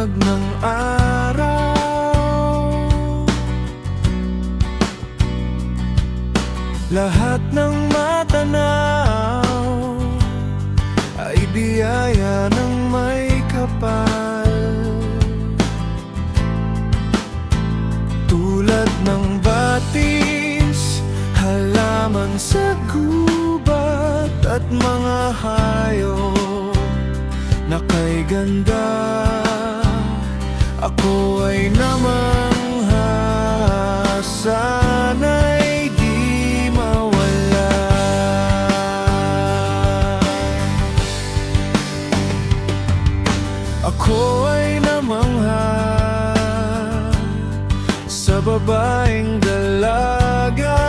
liwanag ng araw, lahat ng matanaw ay biyaya ng may kapal. Tulad ng batis, halaman sa gubat at mga hayop na kay ganda, ako ay namangha, sana'y di mawala. Ako ay namangha sa babaeng dalaga,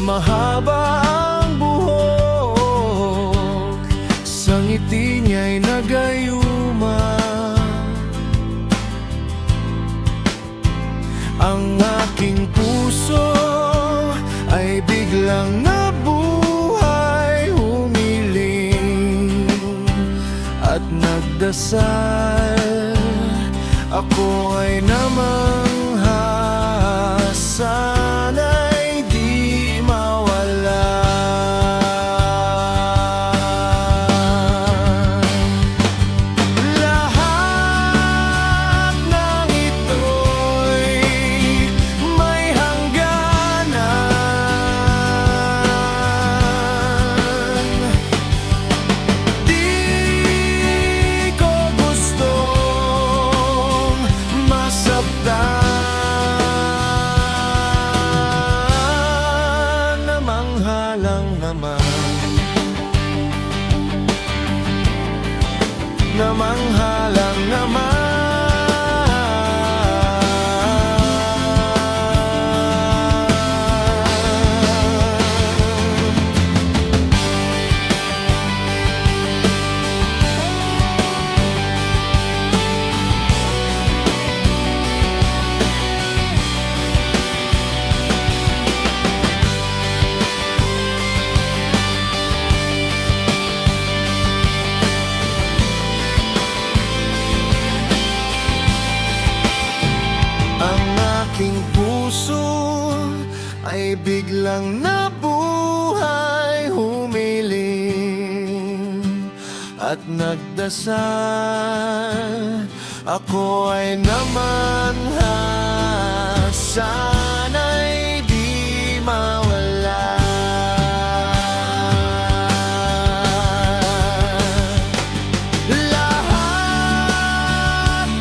mahaba ang buhok, sa ngiti niya'y nagayuma. Ang aking puso ay biglang nabuhay, humiling at nagdasal. Ako ay namangha, sana'y di mawala. Lahat ng ito'y may hangganan. Di ko gustong masaktan, namanghalang naman, namanghalang naman. Ang aking puso ay biglang nabuhay, humiling at nagdasal. Ako ay namangha, sana'y di mawala. Lahat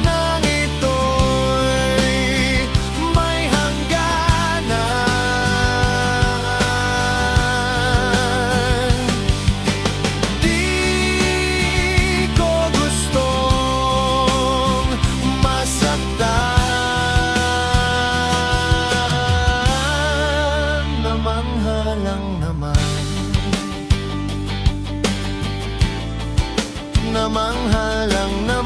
ng ito'y may hangganan. Di ko gustong masaktan, namanghalang naman, namanghalang naman.